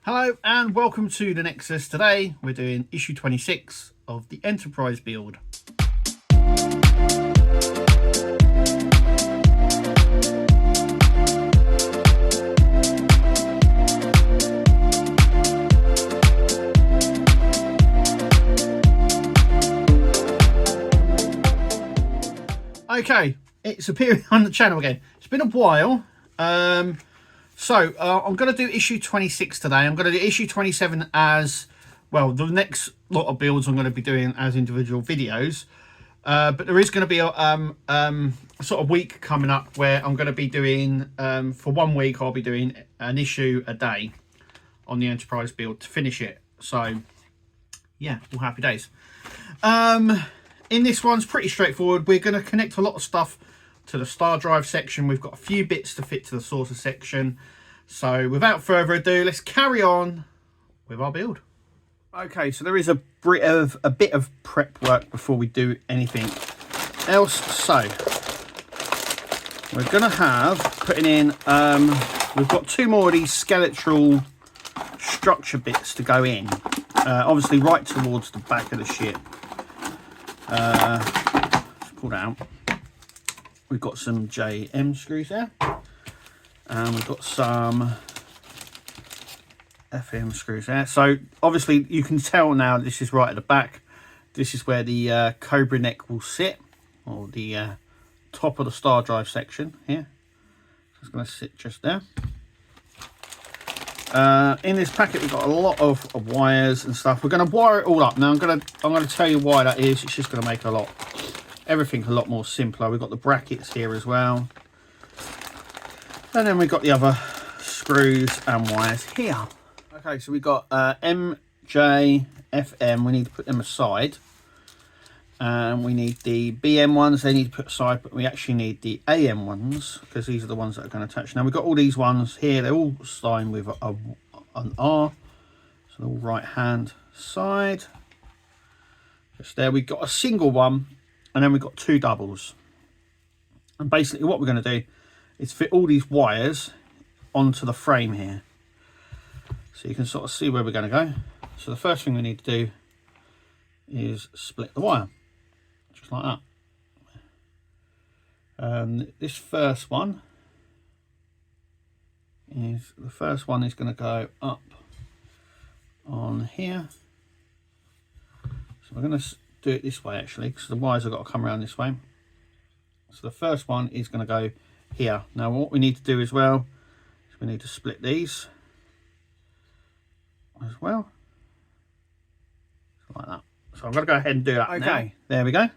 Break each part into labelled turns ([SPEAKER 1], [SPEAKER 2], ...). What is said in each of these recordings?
[SPEAKER 1] Hello and welcome to the Nexus. Today we're doing issue 26 of the Enterprise build. Okay, it's appearing on the channel again. It's been a while. I'm going to do issue 26 today. I'm going to do issue 27 as well. The next lot of builds I'm going to be doing as individual videos. But there is going to be a sort of week coming up where I'm going to be doing, for 1 week, I'll be doing an issue a day on the Enterprise build to finish it. So, yeah, all happy days. In this one's pretty straightforward. We're going to connect a lot of stuff to the star drive section. We've got a few bits to fit to the saucer section. So without further ado, let's carry on with our build. Okay, so there is a bit of prep work before we do anything else. So we're going to have putting in, we've got 2 more of these skeletal structure bits to go in, obviously right towards the back of the ship. Let's pull that out. We've got some JM screws there, and we've got some FM screws there. So obviously you can tell now this is right at the back. This is where the Cobra neck will sit, or the top of the star drive section here. So it's going to sit just there. In this packet we've got a lot of wires and stuff. We're going to wire it all up. Now I'm going to tell you why that is. It's just going to make everything a lot more simpler. We've got the brackets here as well, and then we've got the other screws and wires here. Okay, so we've got M, J, FM. We need to put them aside, and we need the BM ones. They need to put aside, but we actually need the AM ones because these are the ones that are going to attach. Now we've got all these ones here. They're all signed with an R, so they're all right hand side. Just there. We've got a single one. And then we've got 2 doubles. And basically what we're going to do is fit all these wires onto the frame here. So you can sort of see where we're going to go. So the first thing we need to do is split the wire. Just like that. This first one is going to go up on here. So we're going to do it this way actually, because the wires have got to come around this way. So the first one is going to go here. Now what we need to do as well is we need to split these as well, like that. So I'm going to go ahead and do that. Okay, now. There we go.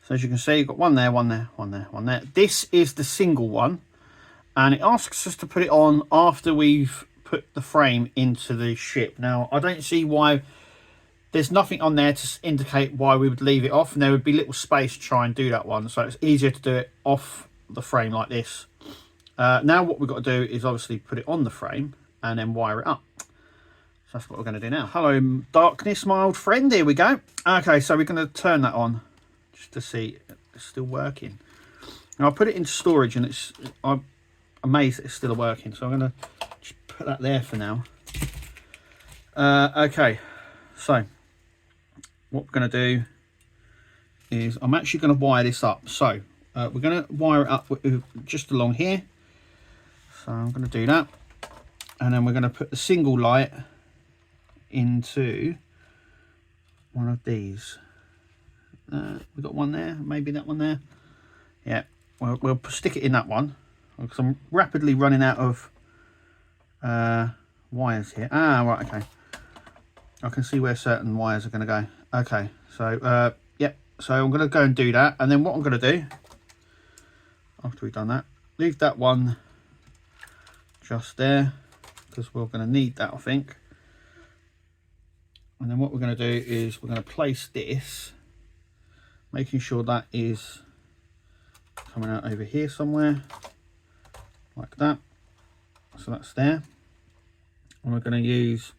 [SPEAKER 1] So as you can see, you've got one there, one there, one there, one there. This is the single one, and it asks us to put it on after we've put the frame into the ship. Now I don't see why. There's nothing on there to indicate why we would leave it off, and there would be little space to try and do that one, so it's easier to do it off the frame like this. Now what we've got to do is obviously put it on the frame and then wire it up. So that's what we're going to do now. Hello darkness, my old friend. Here we go. Okay, so we're going to turn that on just to see it's still working. Now I put it into storage and I'm amazed that it's still working, so I'm going to just put that there for now. Okay, so what we're going to do is I'm actually going to wire this up. So we're going to wire it up just along here. So I'm going to do that. And then we're going to put the single light into one of these. We've got one there, maybe that one there. Yeah, we'll stick it in that one because I'm rapidly running out of wires here. Ah, right, okay. I can see where certain wires are going to go. Okay, so yeah, so I'm going to go and do that, and then what I'm going to do after we've done that, leave that one just there because we're going to need that, I think. And then what we're going to do is we're going to place this, making sure that is coming out over here somewhere like that. So that's there, and we're going to use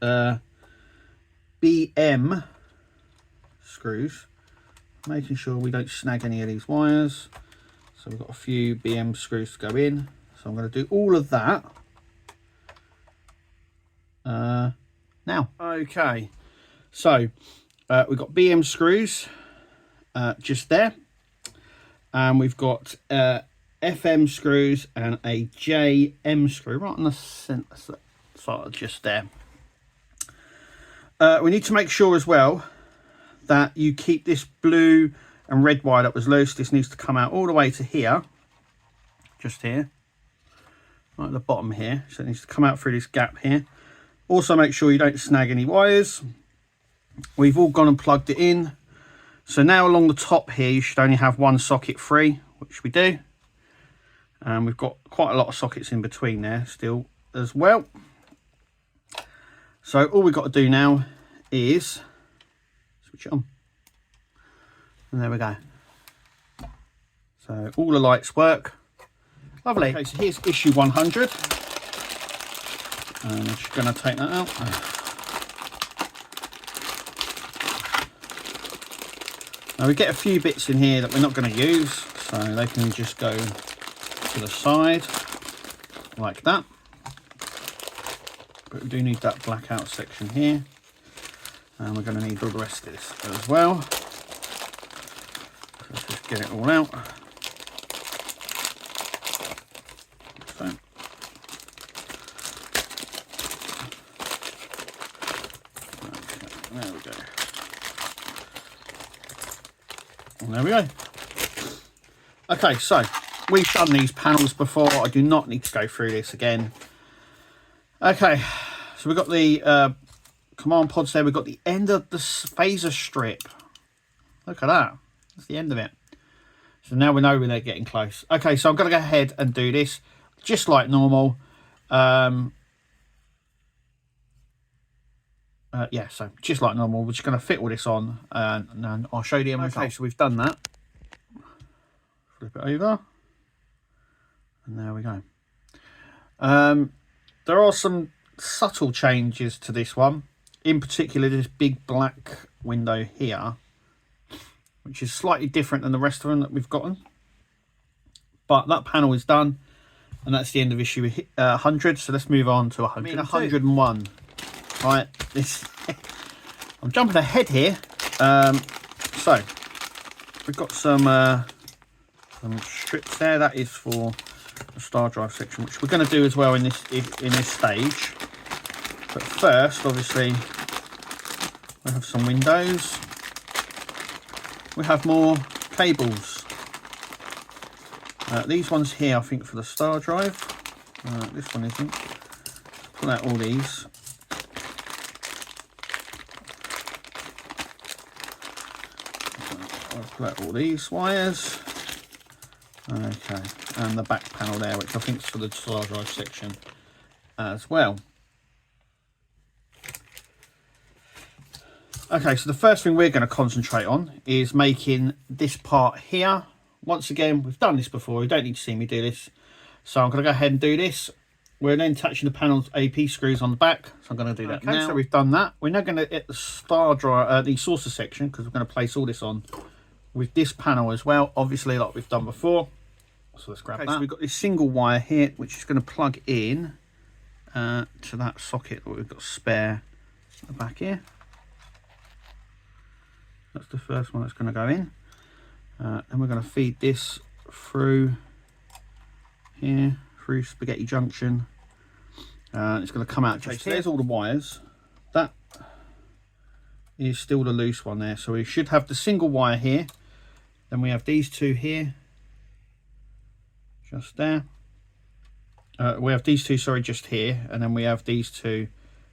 [SPEAKER 1] BM screws, making sure we don't snag any of these wires. So we've got a few BM screws to go in. So I'm going to do all of that. now. Okay, so we've got BM screws just there, and we've got FM screws and a JM screw right on the centre side just there. We need to make sure as well that you keep this blue and red wire that was loose. This needs to come out all the way to here, just here, right at the bottom here. So it needs to come out through this gap here. Also make sure you don't snag any wires. We've all gone and plugged it in. So now along the top here, you should only have one socket free, which we do. And we've got quite a lot of sockets in between there still as well. So all we've got to do now is switch it on. And there we go. So all the lights work. Lovely. Okay, so here's issue 100. And I'm just going to take that out. Now we get a few bits in here that we're not going to use, so they can just go to the side like that. But we do need that blackout section here, and we're going to need all the rest of this as well. So let's just get it all out. So. Okay, there we go. And there we go. Okay, so we've done these panels before. I do not need to go through this again. Okay, so we've got the command pods there. We've got the end of the phaser strip. Look at that. That's the end of it. So now we know when they're getting close. Okay, so I'm going to go ahead and do this just like normal. Yeah, so just like normal. We're just going to fit all this on, and I'll show you the end result. Okay, so we've done that. Flip it over. And there we go. There are some subtle changes to this one. In particular, this big black window here, which is slightly different than the rest of them that we've gotten. But that panel is done, and that's the end of issue 100. So let's move on to 101. Right, this I'm jumping ahead here. So we've got some strips there. That is for the star drive section, which we're going to do as well in this stage. But first, obviously, we have some windows. We have more cables. These ones here, I think, for the star drive. This one isn't. Pull out all these. I'll pull out all these wires. Okay, and the back panel there, which I think is for the star drive section as well. Okay, so the first thing we're going to concentrate on is making this part here. Once again, we've done this before. You don't need to see me do this. So I'm going to go ahead and do this. We're then attaching the panel's AP screws on the back. So I'm going to do that now. So we've done that. We're now going to hit the star drive, the saucer section, because we're going to place all this on with this panel as well, obviously, like we've done before. So let's grab that. So we've got this single wire here, which is going to plug in to that socket that we've got spare at the back here. That's the first one that's going to go in. And we're going to feed this through here, through spaghetti junction. It's going to come out just here. There's all the wires. That is still the loose one there. So we should have the single wire here. Then we have these two here. Just there. We have these two, sorry, just here. And then we have these two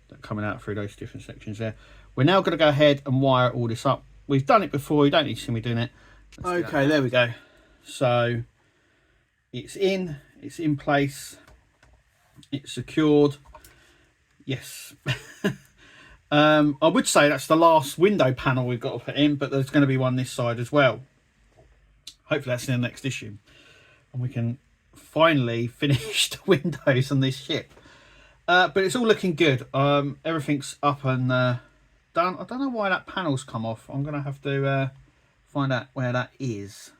[SPEAKER 1] that are coming out through those different sections there. We're now going to go ahead and wire all this up. We've done it before. You don't need to see me doing it. Okay, there we go. So it's in place, it's secured. Yes. I would say that's the last window panel we've got to put in, but there's going to be one this side as well. Hopefully that's in the next issue, and we can finally finish the windows on this ship. But it's all looking good. Everything's up and done. I don't know why that panel's come off. I'm going to have to find out where that is.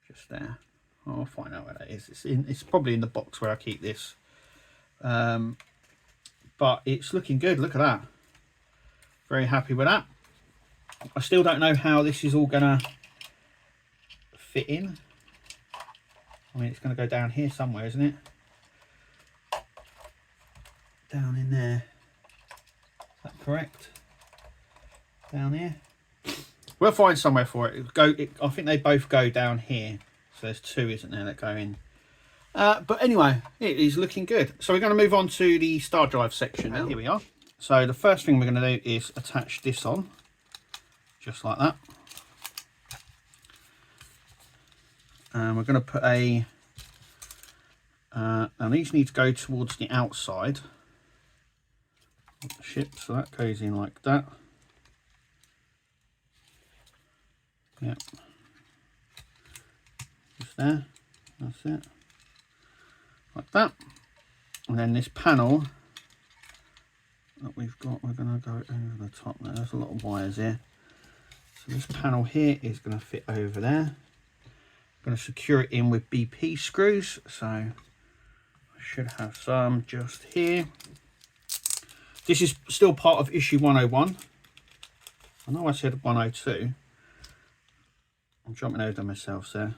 [SPEAKER 1] Just there. I'll find out where that is. It's probably in the box where I keep this. But but it's looking good. Look at that. Very happy with that. I still don't know how this is all gonna fit in. I mean, it's gonna go down here somewhere, isn't it? Down in there. Is that correct? Down here. We'll find somewhere for it. I think they both go down here. So there's two, isn't there, that go in. But anyway, it is looking good. So we're going to move on to the star drive section now. Here we are. So the first thing we're going to do is attach this on, just like that. And we're going to put a, and these need to go towards the outside of the ship, so that goes in like that. Yep. Just there, that's it. Like that. And then this panel that we've got, we're going to go over the top there. There's a lot of wires here. So this panel here is going to fit over there. I'm going to secure it in with BP screws. So I should have some just here. This is still part of issue 101. I know I said 102. I'm jumping over myself there.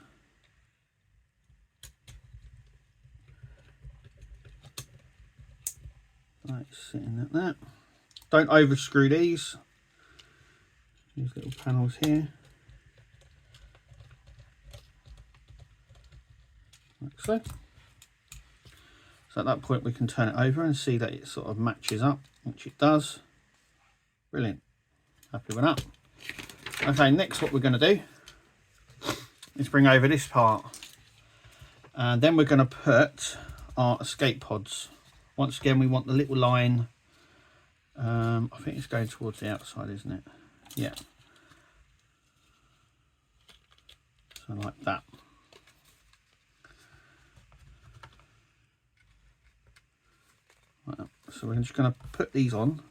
[SPEAKER 1] Right, sitting like that. Don't over screw these little panels here. Like so. So at that point we can turn it over and see that it sort of matches up, which it does. Brilliant. Happy with that. Okay, next what we're going to do is bring over this part. And then we're going to put our escape pods. Once again, we want the little line. I think it's going towards the outside, isn't it? Yeah. So like that. Like that. So we're just going to put these on.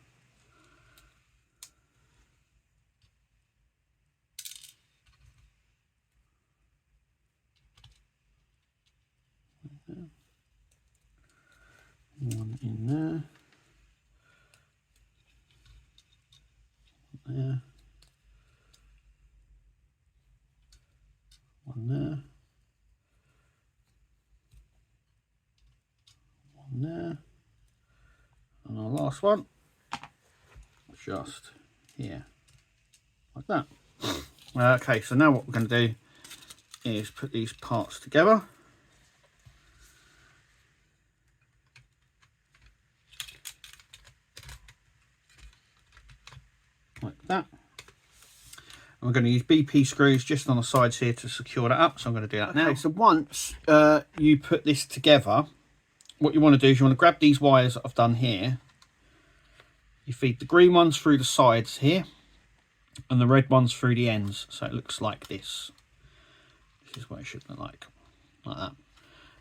[SPEAKER 1] One in there. There. One there. One there. And our last one, just here, like that. Okay, so now what we're going to do is put these parts together. Like that. And we're going to use BP screws just on the sides here to secure that up, so I'm going to do that now. Okay, so once you put this together, what you want to do is you want to grab these wires that I've done here. You feed the green ones through the sides here and the red ones through the ends, so it looks like this. This is what it should look like that.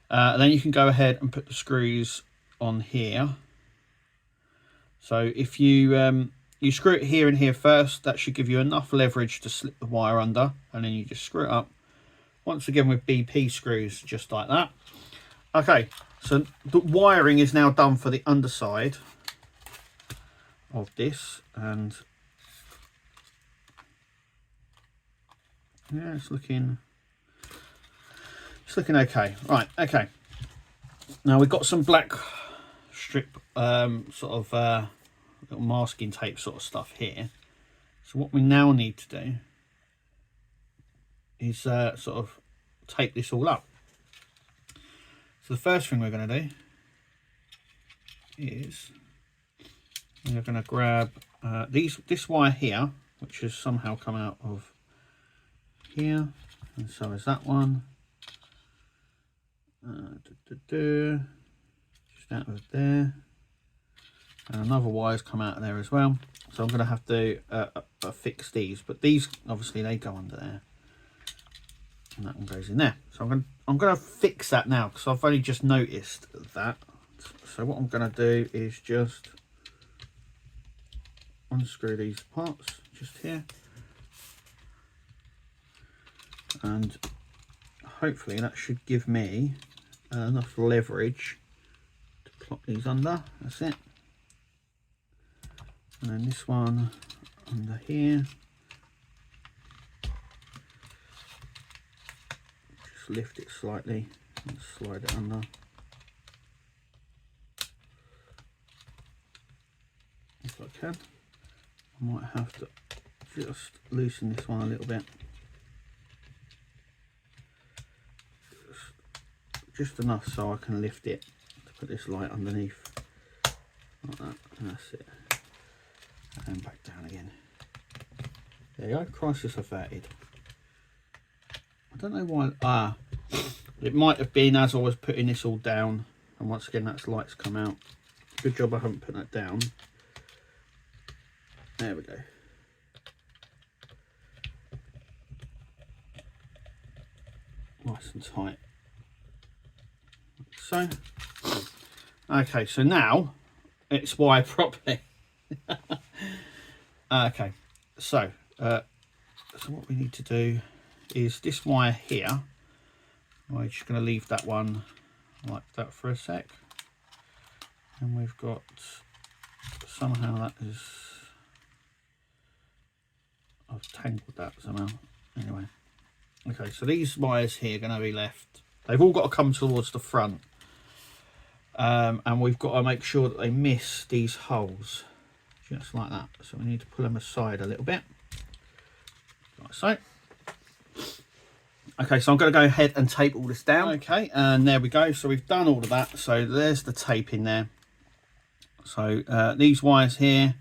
[SPEAKER 1] And then you can go ahead and put the screws on here. So if you you screw it here and here first, that should give you enough leverage to slip the wire under, and then you just screw it up once again with BP screws, just like that. Okay, so the wiring is now done for the underside of this, and yeah, it's looking okay. Right, okay. Now we've got some black strip sort of little masking tape sort of stuff here. So what we now need to do is sort of tape this all up. So the first thing we're going to do is we're going to grab this wire here, which has somehow come out of here, and so is that one. Just out of there. And another wire's come out of there as well, so I'm going to have to fix these, but these obviously they go under there, and that one goes in there. So I'm going to fix that now because I've only just noticed that. So what I'm going to do is just unscrew these parts just here, and hopefully that should give me enough leverage to plop these under. That's it. And then this one under here. Just lift it slightly and slide it under. If I can. I might have to just loosen this one a little bit. Just enough so I can lift it to put this light underneath. Like that, and that's it. And back down again. There you go, crisis averted. I don't know why, it might have been as I was putting this all down, and once again that's lights come out. Good job I haven't put that down. There we go. Nice and tight. So, okay, so now it's wired properly. Okay, so what we need to do is this wire here. We're just going to leave that one like that for a sec, and we've got somehow that is, I've tangled that somehow. Anyway, okay, so these wires here are going to be left. They've all got to come towards the front, and we've got to make sure that they miss these holes. Just like that. So we need to pull them aside a little bit, like so. Okay, so I'm going to go ahead and tape all this down. Okay, and there we go. So we've done all of that. So there's the tape in there. So these wires here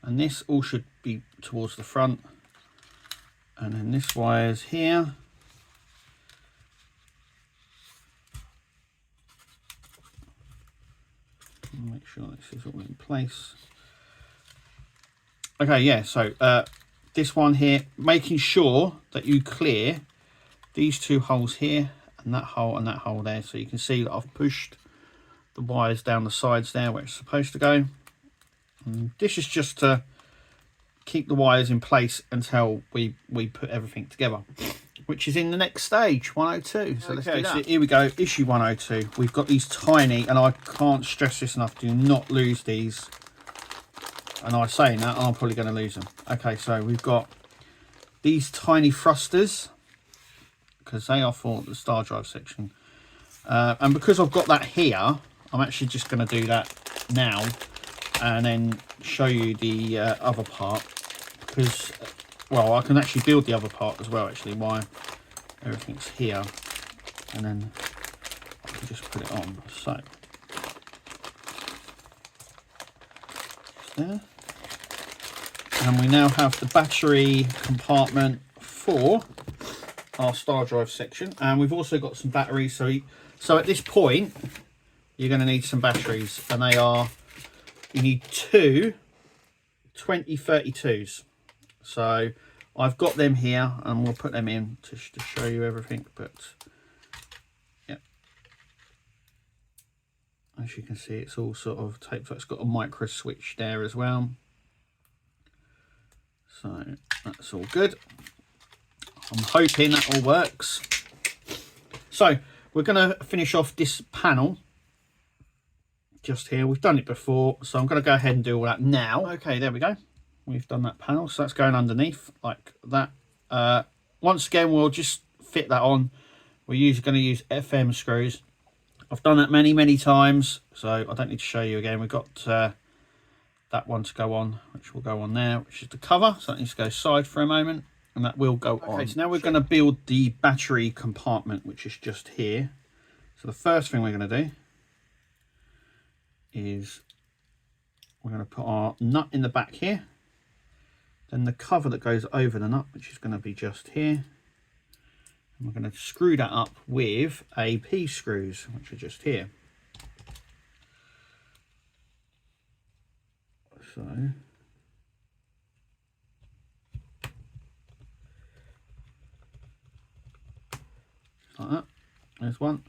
[SPEAKER 1] and this all should be towards the front, and then this wire's here. Make sure this is all in place. Okay, yeah, so this one here, making sure that you clear these two holes here and that hole there, so you can see that I've pushed the wires down the sides there where it's supposed to go. And this is just to keep the wires in place until we put everything together, which is in the next stage, 102. So let's do that. So here we go, issue 102. We've got these tiny, and I can't stress this enough, do not lose these. And I'm saying that, I'm probably going to lose them. Okay, so we've got these tiny thrusters, because they are for the star drive section. And because I've got that here, I'm actually just going to do that now and then show you the other part. Because, well, I can actually build the other part as well, actually, why everything's here. And then I can just put it on. So, there. And we now have the battery compartment for our star drive section, and we've also got some batteries. So at this point you're going to need some batteries, and they are, you need two 2032s. So I've got them here, and we'll put them in to show you everything. But yeah, as you can see, it's all sort of taped. So it's got a micro switch there as well. So that's all good. I'm hoping that all works. So we're going to finish off this panel just here. We've done it before, so I'm going to go ahead and do all that now. Okay, there we go. We've done that panel, so that's going underneath like that. Once again, we'll just fit that on. We're going to use FM screws. I've done that many times, so I don't need to show you again. We've got that one to go on, which will go on there, which is the cover. So that needs to go aside for a moment, and that will go on. Okay, so now we're going to build the battery compartment, which is just here. So the first thing we're going to do is we're going to put our nut in the back here, then the cover that goes over the nut, which is going to be just here, and we're going to screw that up with AP screws, which are just here. So like that, there's one,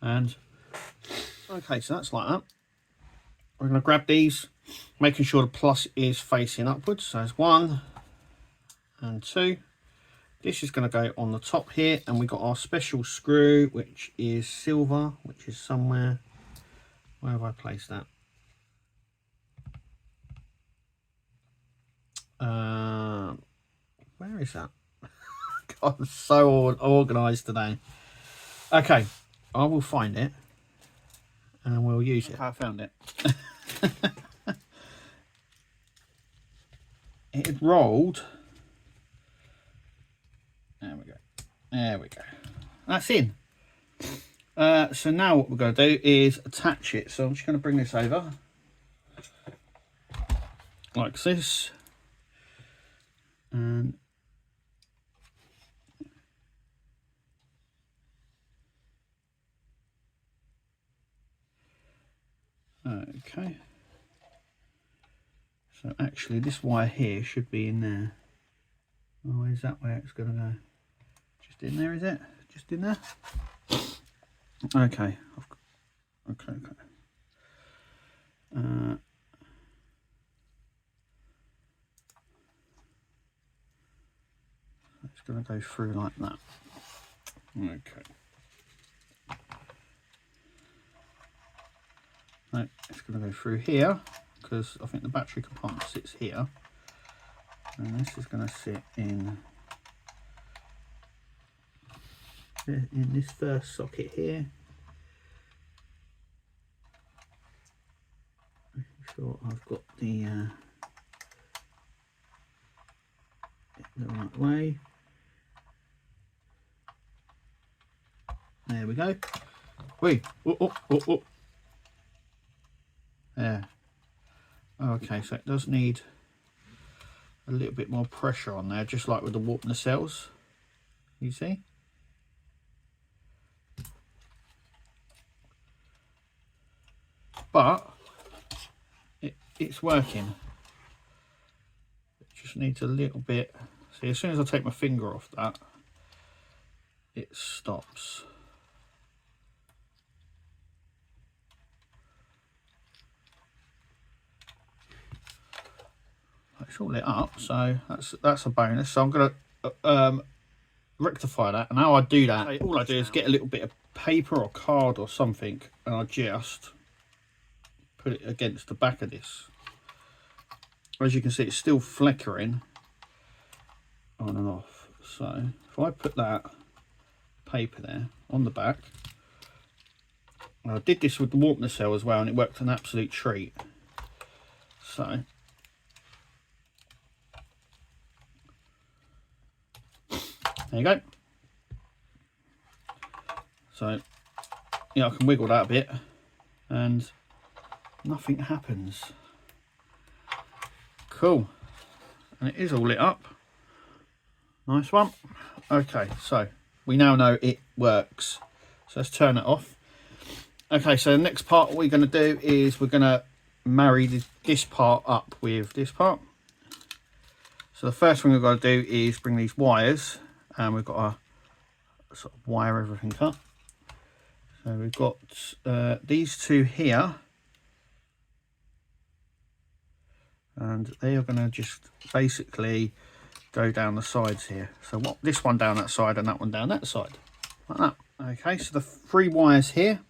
[SPEAKER 1] and okay, so that's like that. We're going to grab these, making sure the plus is facing upwards. So there's 1 and 2. This is going to go on the top here, and we've got our special screw, which is silver, which is somewhere. Where have I placed that? Where is that? God, I'm so organised today. Okay, I will find it and we'll use it. Okay, I found it. It had rolled. There we go. There we go. That's in. So now what we're going to do is attach it. So I'm just going to bring this over like this, and okay. So actually this wire here should be in there. Oh, is that where it's going to go? Just in there, is it? Just in there? Okay. Okay. It's going to go through like that. Okay. No, it's going to go through here because I think the battery compartment sits here, and this is going to sit in this first socket here. Making sure I've got the right way. There we go. Wait. Oh. There. Okay, so it does need a little bit more pressure on there, just like with the warp nacelles. You see? But it's working. It just needs a little bit. See, as soon as I take my finger off that, it stops. It's all lit up, so that's a bonus. So I'm going to rectify that. And how I do that, all I do is get a little bit of paper or card or something, and I just put it against the back of this. As you can see, it's still flickering on and off. So if I put that paper there on the back, and I did this with the warp nacelle as well, and it worked an absolute treat. So there you go. So yeah, I can wiggle that a bit and nothing happens. Cool. And it is all lit up. Nice one. Okay, so we now know it works. So let's turn it off. Okay, so the next part we're going to do is we're going to marry this part up with this part. So the first thing we've got to do is bring these wires, and we've got to sort of wire everything up. So we've got these two here, and they are going to just basically go down the sides here. So what, this one down that side and that one down that side, like that. Okay, so the 3 wires here.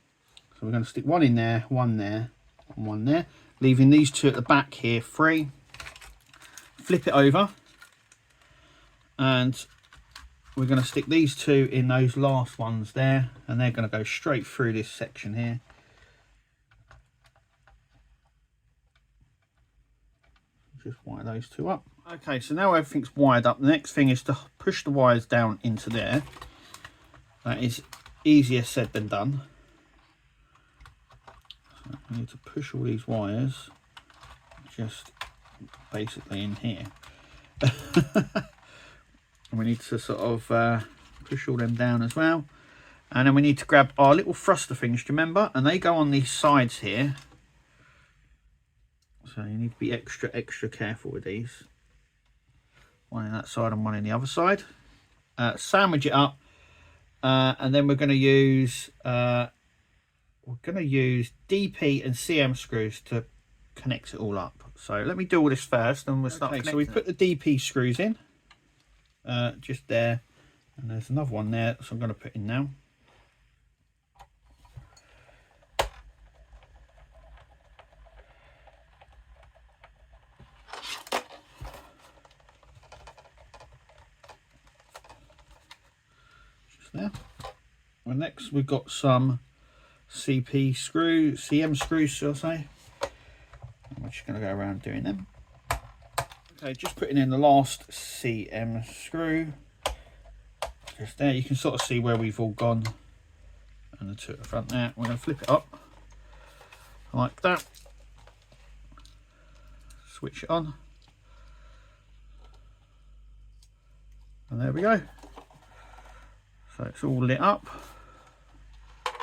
[SPEAKER 1] So we're going to stick one in there, one there, and one there, leaving these 2 at the back here free. Flip it over, and we're going to stick these 2 in those last ones there, and they're going to go straight through this section here. Just wire those 2 up. Okay, so now everything's wired up. The next thing is to push the wires down into there. That is easier said than done. So I need to push all these wires just basically in here. And we need to sort of push all them down as well. And then we need to grab our little thruster things, do you remember? And they go on these sides here. So you need to be extra careful with these. One on that side and one on the other side. Sandwich it up, and then we're going to use DP and CM screws to connect it all up. So let me do all this first, and we'll start. Okay, so we put the DP screws in, just there, and there's another one there, so I'm going to put in now. there. And next we've got some CM screws, shall I say. We're just going to go around doing them. Okay, just putting in the last CM screw. Just there, you can sort of see where we've all gone. And the two at the front there. We're going to flip it up like that. Switch it on. And there we go. So it's all lit up.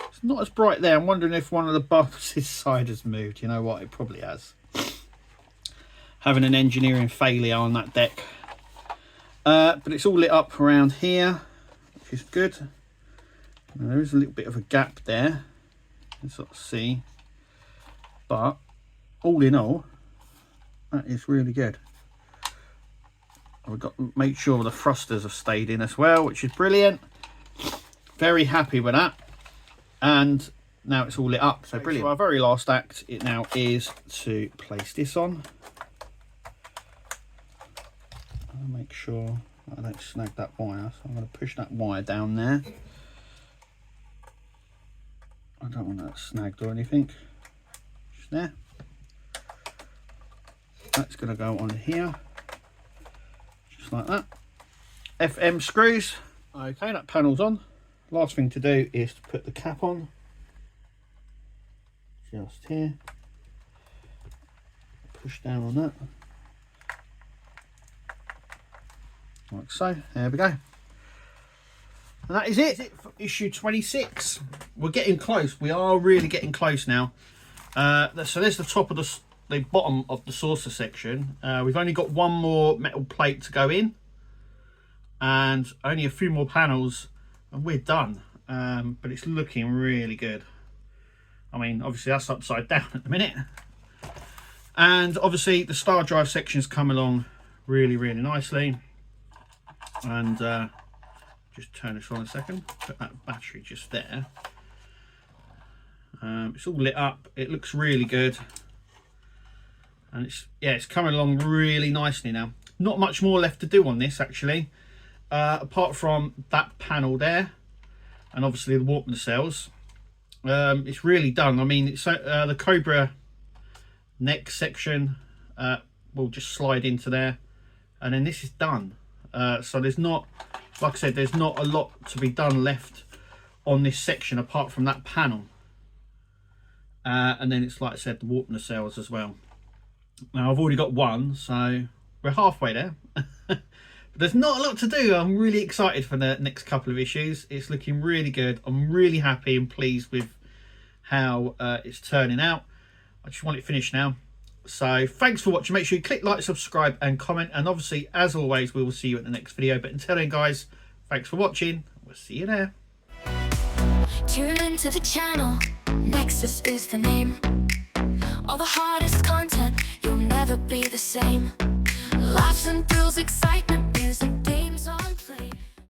[SPEAKER 1] It's not as bright there. I'm wondering if one of the bulbs this side has moved. You know what? It probably has. Having an engineering failure on that deck. But it's all lit up around here, which is good. And there is a little bit of a gap there. You can sort of see. But all in all, that is really good. We've got to make sure the thrusters have stayed in as well, which is brilliant. Very happy with that. And now it's all lit up, so brilliant. So our very last act it now is to place this on. I'll make sure I don't snag that wire, so I'm going to push that wire down there. I don't want that snagged or anything. Just there. That's going to go on here. Just like that. FM screws. Okay, that panel's on. Last thing to do is to put the cap on. Just here. Push down on that. Like so. There we go. And that is it for issue 26. We're getting close. We are really getting close now. So there's the top of the bottom of the saucer section. We've only got one more metal plate to go in. And only a few more panels and we're done. But it's looking really good. I mean, obviously that's upside down at the minute. And obviously the star drive section's come along really, really nicely. And just turn this on a second. Put that battery just there. It's all lit up. It looks really good. And it's coming along really nicely now. Not much more left to do on this actually. Apart from that panel there, and obviously the warp nacelles, it's really done. I mean, it's the Cobra neck section will just slide into there, and then this is done. So there's not, like I said, there's not a lot to be done left on this section apart from that panel. And then it's, like I said, the warp nacelles as well. Now I've already got one, so we're halfway there. There's not a lot to do. I'm really excited for the next couple of issues. It's looking really good. I'm really happy and pleased with how it's turning out. I just want it finished now. So thanks for watching. Make sure you click like, subscribe and comment. And obviously, as always, we will see you at the next video. But until then, guys, thanks for watching. We'll see you there.
[SPEAKER 2] Tune into the channel. Nexus is the name. All the hottest content. You'll never be the same. Laughs and thrills, excitement.